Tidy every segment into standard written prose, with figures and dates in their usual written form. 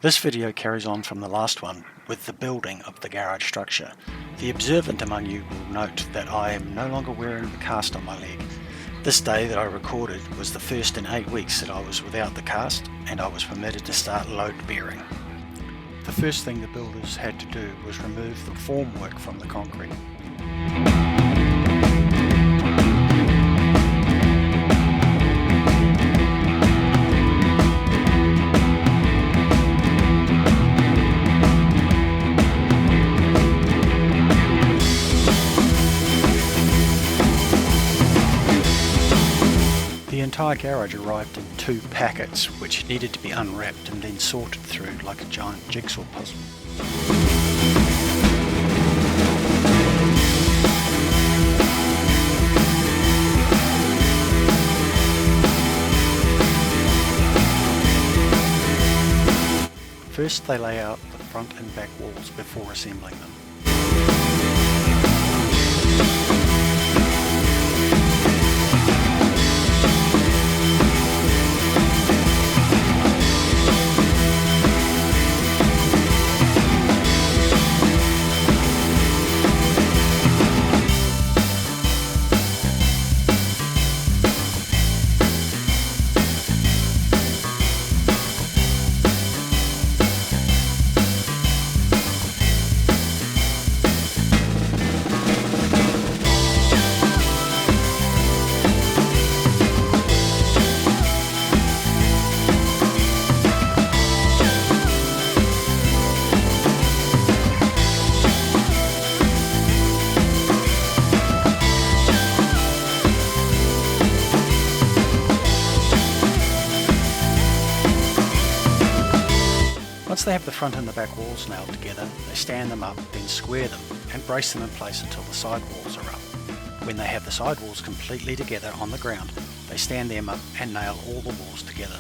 This video carries on from the last one with the building of the garage structure. The observant among you will note that I am no longer wearing the cast on my leg. This day that I recorded was the first in 8 weeks that I was without the cast, and I was permitted to start load bearing. The first thing the builders had to do was remove the formwork from the concrete. The entire garage arrived in 2 packets, which needed to be unwrapped and then sorted through like a giant jigsaw puzzle. First they lay out the front and back walls before assembling them. Once they have the front and the back walls nailed together, they stand them up, then square them and brace them in place until the side walls are up. When they have the side walls completely together on the ground, they stand them up and nail all the walls together.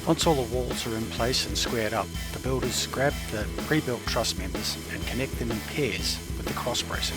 Once all the walls are in place and squared up, the builders grab the pre-built truss members and connect them in pairs with the cross bracing.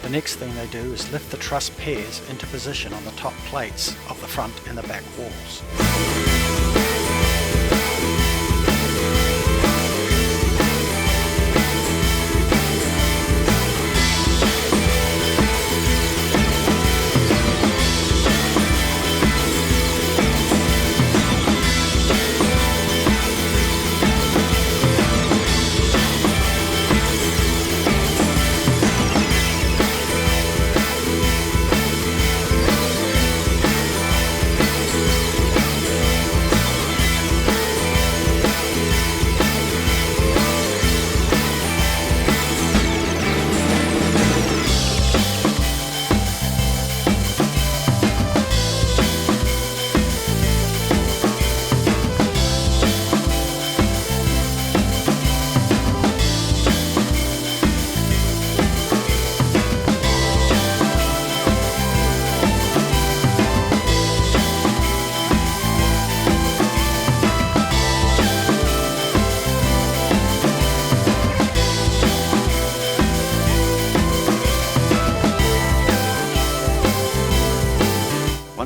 The next thing they do is lift the truss pairs into position on the top plates of the front and the back walls.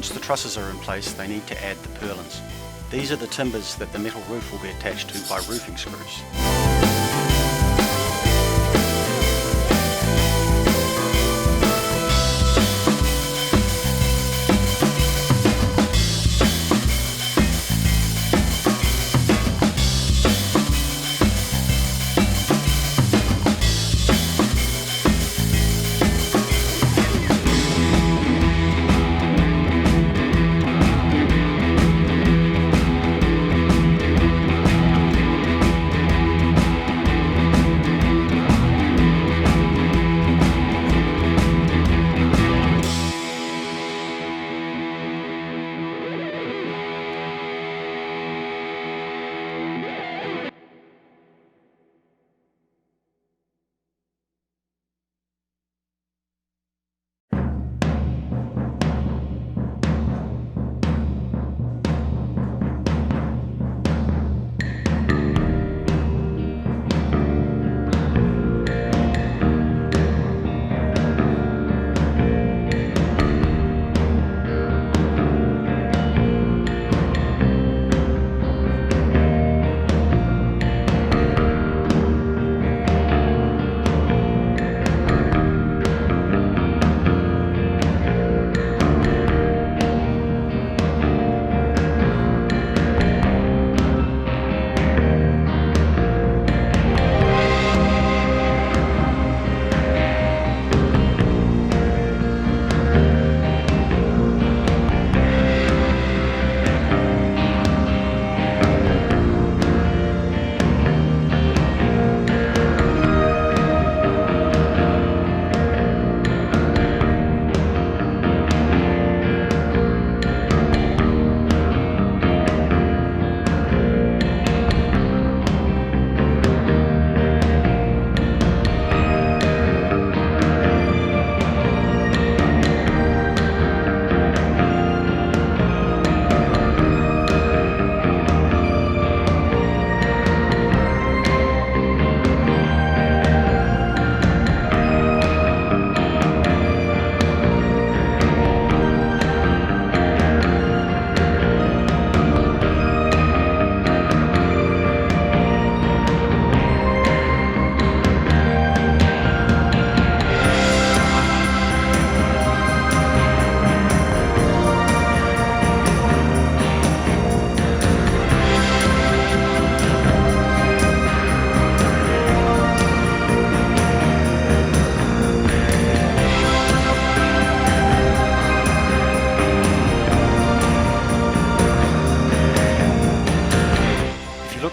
Once the trusses are in place, they need to add the purlins. These are the timbers that the metal roof will be attached to by roofing screws.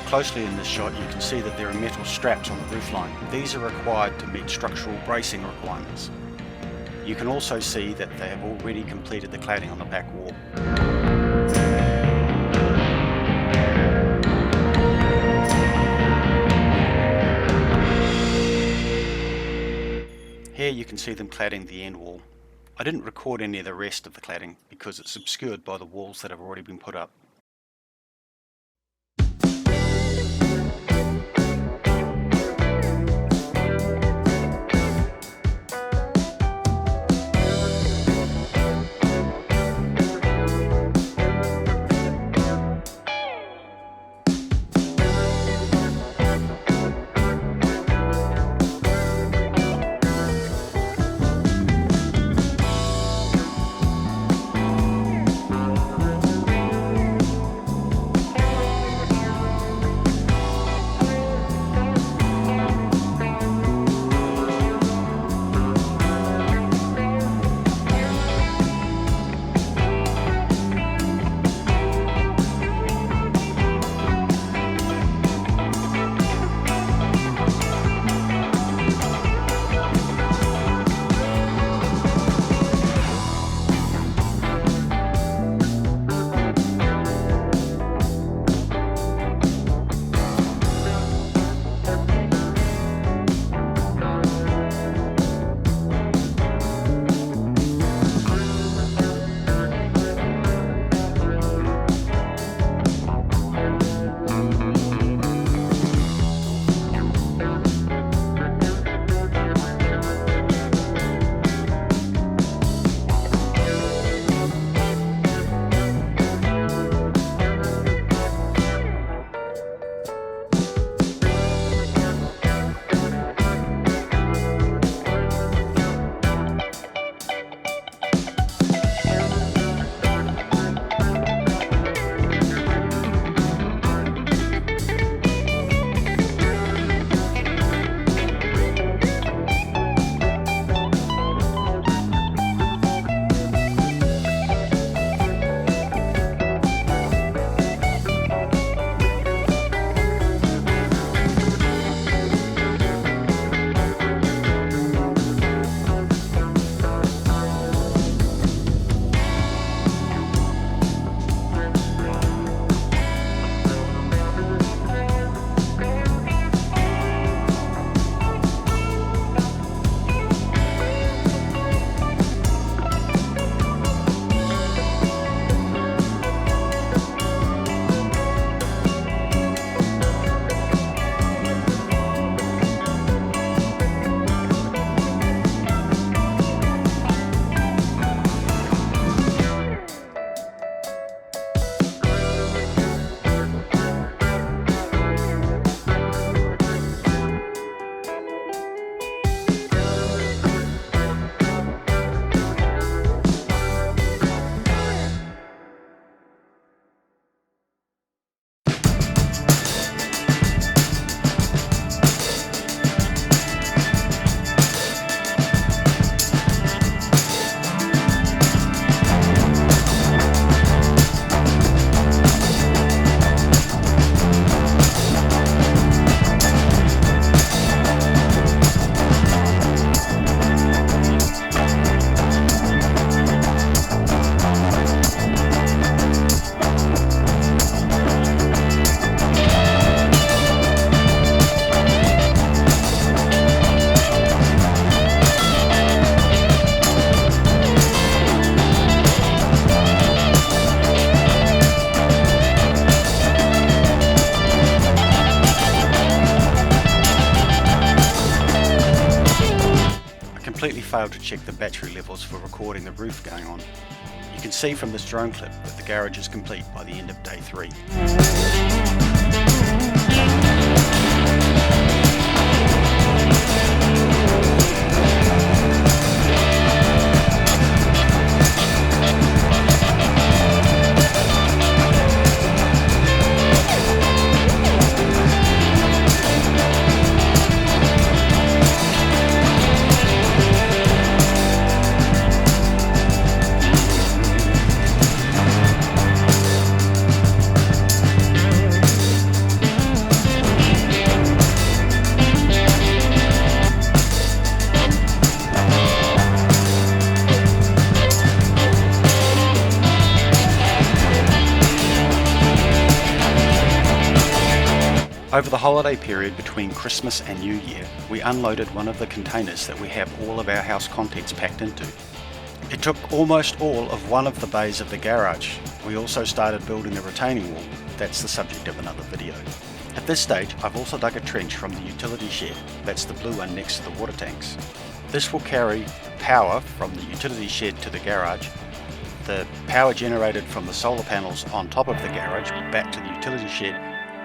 Closely in this shot, you can see that there are metal straps on the roofline. These are required to meet structural bracing requirements. You can also see that they have already completed the cladding on the back wall. Here you can see them cladding the end wall. I didn't record any of the rest of the cladding because it's obscured by the walls that have already been put up. failed to check the battery levels for recording the roof going on. You can see from this drone clip that the garage is complete by the end of day 3. Over the holiday period between Christmas and New Year, we unloaded one of the containers that we have all of our house contents packed into. It took almost all of one of the bays of the garage. We also started building a retaining wall. That's the subject of another video. At this stage, I've also dug a trench from the utility shed. That's the blue one next to the water tanks. This will carry power from the utility shed to the garage, the power generated from the solar panels on top of the garage back to the utility shed,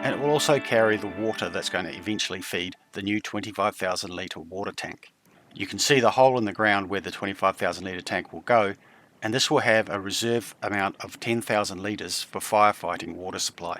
and it will also carry the water that's going to eventually feed the new 25,000 litre water tank. You can see the hole in the ground where the 25,000 litre tank will go, and this will have a reserve amount of 10,000 litres for firefighting water supply.